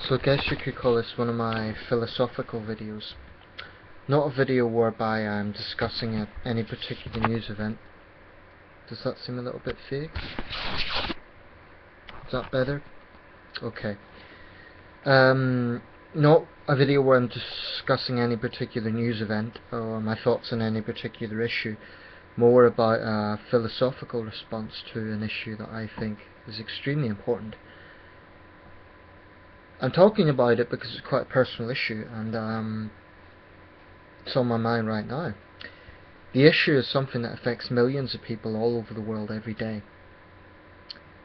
So I guess you could call this one of my philosophical videos. Not a video whereby I'm discussing any particular news event. Does that seem a little bit fake? Is that better? Okay. Not a video where I'm discussing any particular news event or my thoughts on any particular issue. More about a philosophical response to an issue that I think is extremely important. I'm talking about it because it's quite a personal issue, and it's on my mind right now. The issue is something that affects millions of people all over the world every day.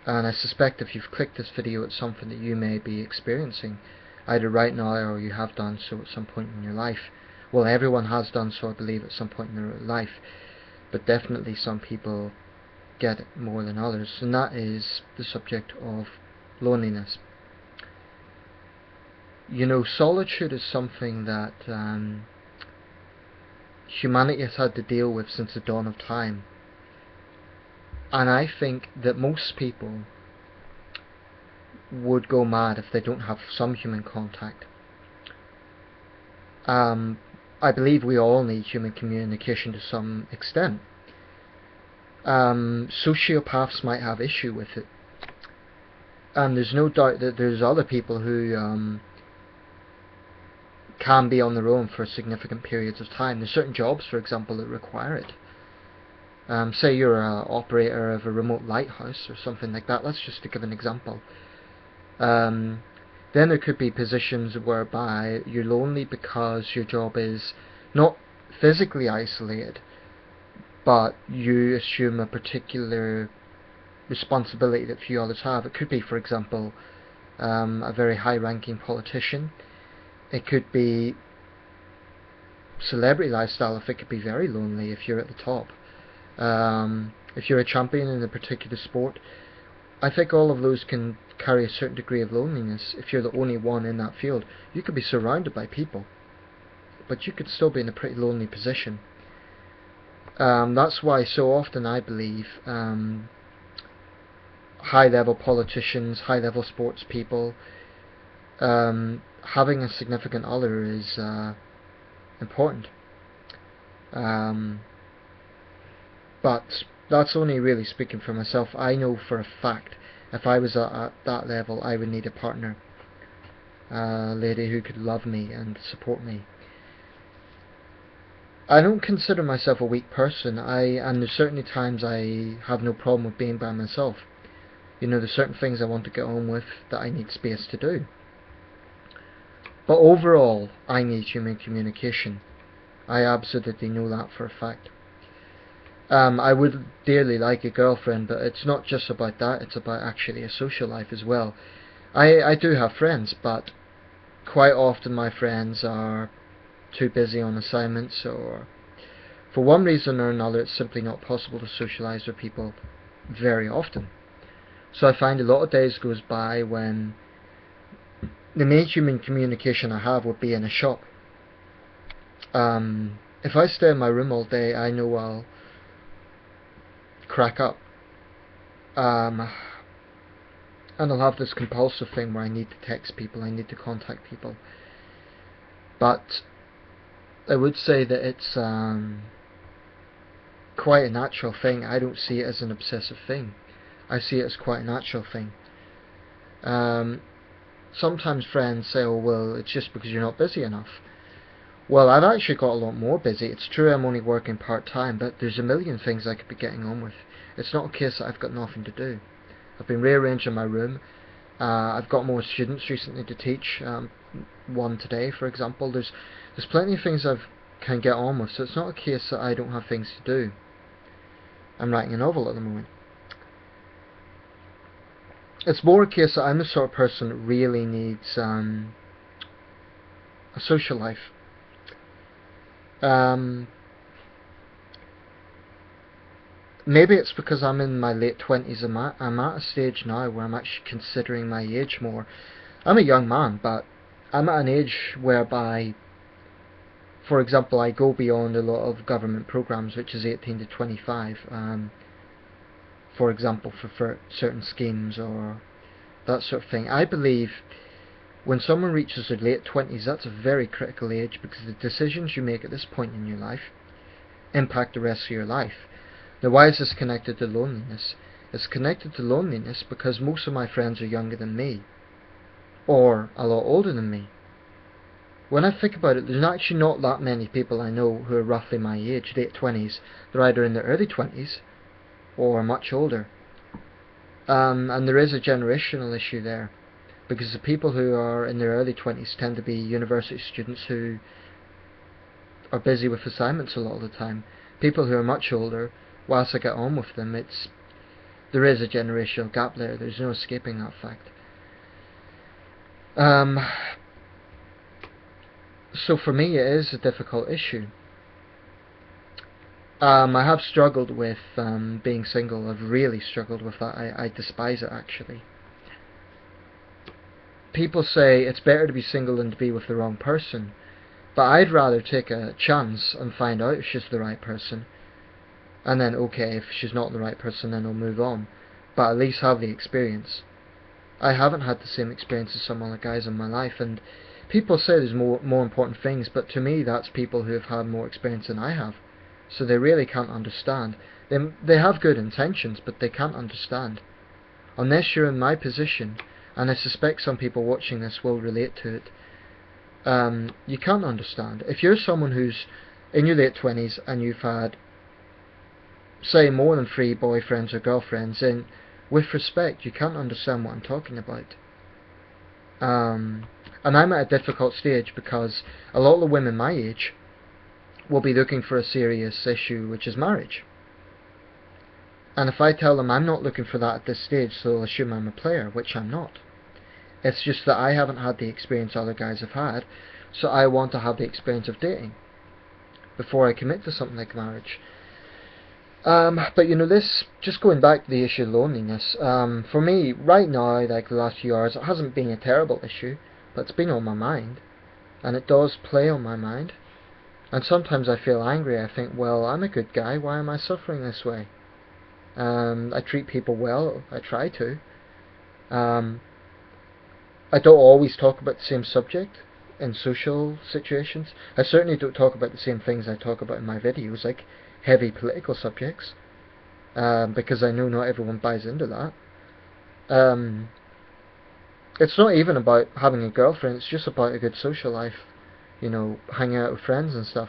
And I suspect if you've clicked this video, it's something that you may be experiencing, either right now or you have done so at some point in your life. Well, everyone has done so, I believe, at some point in their life, but definitely some people get it more than others, and that is the subject of loneliness. You know, solitude is something that humanity has had to deal with since the dawn of time. And I think that most people would go mad if they don't have some human contact. I believe we all need human communication to some extent. Sociopaths might have issue with it. And there's no doubt that there's other people who can be on their own for significant periods of time. There's certain jobs, for example, that require it. Say you're an operator of a remote lighthouse or something like that. That's just to give an example. Then there could be positions whereby you're lonely because your job is not physically isolated, but you assume a particular responsibility that few others have. It could be, for example, a very high-ranking politician. It could be celebrity lifestyle. If it could be very lonely if you're at the top. If you're a champion in a particular sport, I think all of those can carry a certain degree of loneliness. If you're the only one in that field, you could be surrounded by people, but you could still be in a pretty lonely position. That's why so often I believe high-level politicians, high-level sports people, having a significant other is important. But that's only really speaking for myself. I know for a fact if I was at that level, I would need a partner, a lady who could love me and support me. I don't consider myself a weak person, and there's certainly times I have no problem with being by myself. You know, there's certain things I want to get on with that I need space to do. But overall, I need human communication. I absolutely know that for a fact. I would dearly like a girlfriend, but it's not just about that, it's about actually a social life as well. I do have friends, but quite often my friends are too busy on assignments, or for one reason or another it's simply not possible to socialise with people very often. So I find a lot of days goes by when the main human communication I have would be in a shop. If I stay in my room all day, I know I'll crack up, and I'll have this compulsive thing where I need to text people, I need to contact people. But I would say that it's quite a natural thing. I don't see it as an obsessive thing. I see it as quite a natural thing. Sometimes friends say, oh well, it's just because you're not busy enough. Well, I've actually got a lot more busy. It's true I'm only working part-time, but there's a million things I could be getting on with. It's not a case that I've got nothing to do. I've been rearranging my room. I've got more students recently to teach. One today, for example. There's plenty of things I can get on with, so it's not a case that I don't have things to do. I'm writing a novel at the moment. It's more a case that I'm the sort of person that really needs a social life. Maybe it's because I'm in my late 20s. I'm at a stage now where I'm actually considering my age more. I'm a young man, but I'm at an age whereby, for example, I go beyond a lot of government programs, which is 18 to 25, for example, for certain schemes or that sort of thing. I believe when someone reaches their late 20s, that's a very critical age, because the decisions you make at this point in your life impact the rest of your life. Now, why is this connected to loneliness? It's connected to loneliness because most of my friends are younger than me, or a lot older than me. When I think about it, there's actually not that many people I know who are roughly my age, late 20s. They're either in their early 20s or much older. And there is a generational issue there, because the people who are in their early 20s tend to be university students who are busy with assignments a lot of the time. People who are much older, whilst I get on with them, there is a generational gap there. There's no escaping that fact. So for me, it is a difficult issue. I have struggled with being single. I've really struggled with that. I despise it, actually. People say it's better to be single than to be with the wrong person, but I'd rather take a chance and find out if she's the right person, and then, okay, if she's not the right person, then I'll move on, but at least have the experience. I haven't had the same experience as some other guys in my life, and people say there's more important things, but to me that's people who have had more experience than I have, so they really can't understand. They have good intentions, but they can't understand. Unless you're in my position, and I suspect some people watching this will relate to it, you can't understand. If you're someone who's in your late 20s and you've had, say, more than 3 boyfriends or girlfriends, then with respect, you can't understand what I'm talking about. And I'm at a difficult stage because a lot of the women my age will be looking for a serious issue, which is marriage. And if I tell them I'm not looking for that at this stage, so they'll assume I'm a player, which I'm not. It's just that I haven't had the experience other guys have had, so I want to have the experience of dating before I commit to something like marriage. But you know, this, just going back to the issue of loneliness, for me, right now, like the last few hours, it hasn't been a terrible issue, but it's been on my mind, and it does play on my mind, and sometimes I feel angry. I think, well, I'm a good guy, why am I suffering this way? I treat people well, I try to. I don't always talk about the same subject in social situations. I certainly don't talk about the same things I talk about in my videos, like heavy political subjects, because I know not everyone buys into that. It's not even about having a girlfriend, it's just about a good social life, you know, hanging out with friends and stuff.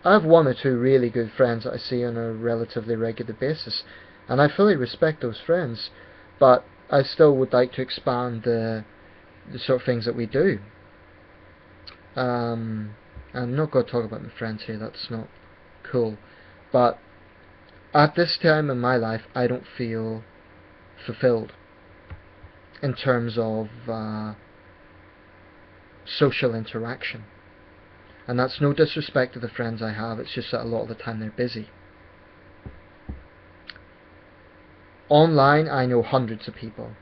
I have 1 or 2 really good friends that I see on a relatively regular basis, and I fully respect those friends, but I still would like to expand the sort of things that we do. I'm not going to talk about my friends here, that's not cool, but at this time in my life I don't feel fulfilled in terms of social interaction. And that's no disrespect to the friends I have, it's just that a lot of the time they're busy. Online I know hundreds of people,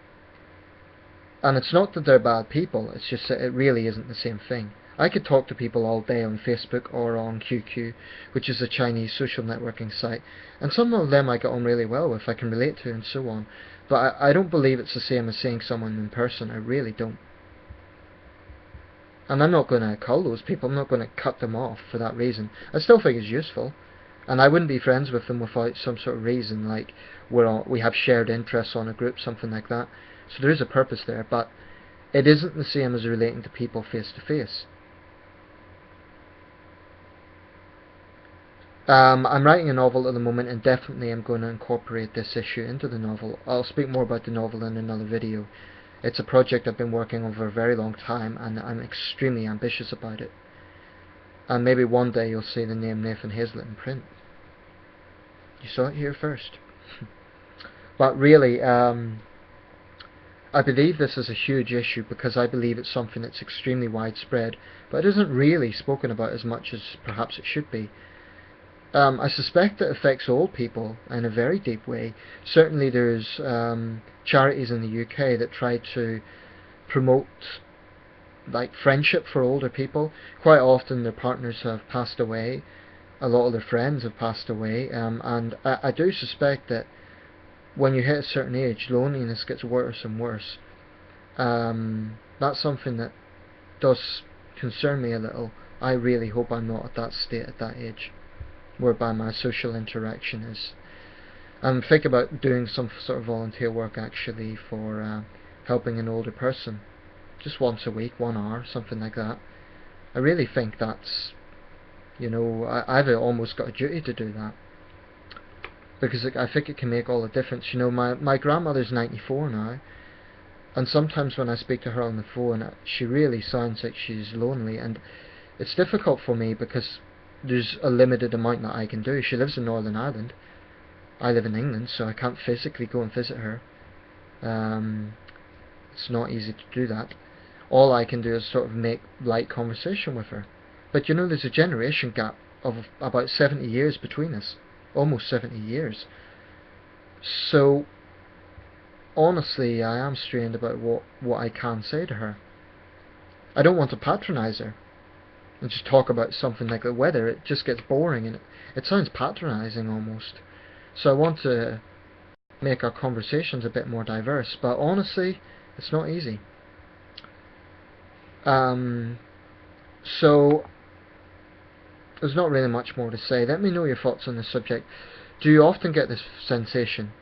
and it's not that they're bad people, it's just that it really isn't the same thing. I could talk to people all day on Facebook or on QQ, which is a Chinese social networking site, and some of them I get on really well with, I can relate to and so on, but I don't believe it's the same as seeing someone in person, I really don't. And I'm not going to cull those people, I'm not going to cut them off for that reason. I still think it's useful, and I wouldn't be friends with them without some sort of reason, like we have shared interests on a group, something like that. So there is a purpose there, but it isn't the same as relating to people face to face. I'm writing a novel at the moment, and definitely I'm going to incorporate this issue into the novel. I'll speak more about the novel in another video. It's a project I've been working on for a very long time, and I'm extremely ambitious about it. And maybe one day you'll see the name Nathan Hazlett in print. You saw it here first. But really, I believe this is a huge issue because I believe it's something that's extremely widespread, but it isn't really spoken about as much as perhaps it should be. I suspect it affects old people in a very deep way. Certainly there's charities in the UK that try to promote like friendship for older people. Quite often their partners have passed away, a lot of their friends have passed away, and I do suspect that when you hit a certain age, loneliness gets worse and worse. That's something that does concern me a little. I really hope I'm not at that state at that age, whereby my social interaction is. I'm thinking about doing some sort of volunteer work actually for helping an older person, just once a week, 1 hour, something like that. I really think that's, I've almost got a duty to do that, because I think it can make all the difference. My grandmother's 94 now, and sometimes when I speak to her on the phone, she really sounds like she's lonely, and it's difficult for me because there's a limited amount that I can do. She lives in Northern Ireland. I live in England, so I can't physically go and visit her. It's not easy to do that. All I can do is sort of make light conversation with her. But there's a generation gap of about 70 years between us. Almost 70 years. So, honestly, I am strained about what I can say to her. I don't want to patronise her and just talk about something like the weather. It just gets boring, and it sounds patronising almost. So I want to make our conversations a bit more diverse, but honestly, it's not easy. So there's not really much more to say. Let me know your thoughts on this subject. Do you often get this sensation?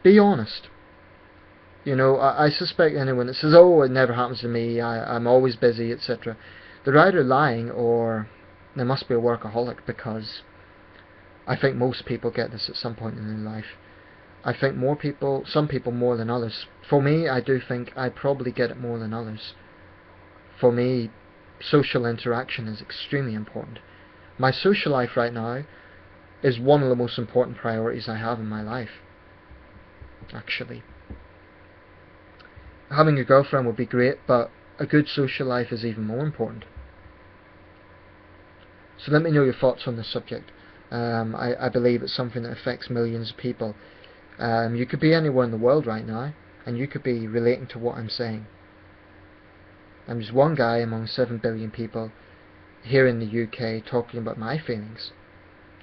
Be honest. I suspect anyone that says, "Oh, it never happens to me, I'm always busy," etc., they're either lying or they must be a workaholic, because I think most people get this at some point in their life. I think some people more than others. For me, I do think I probably get it more than others. For me, social interaction is extremely important. My social life right now is one of the most important priorities I have in my life, actually. Having a girlfriend would be great, but a good social life is even more important. So let me know your thoughts on this subject. I believe it's something that affects millions of people. You could be anywhere in the world right now, and you could be relating to what I'm saying. I'm just one guy among 7 billion people here in the UK talking about my feelings.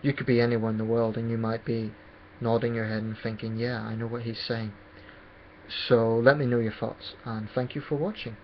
You could be anywhere in the world, and you might be nodding your head and thinking, yeah, I know what he's saying. So let me know your thoughts, and thank you for watching.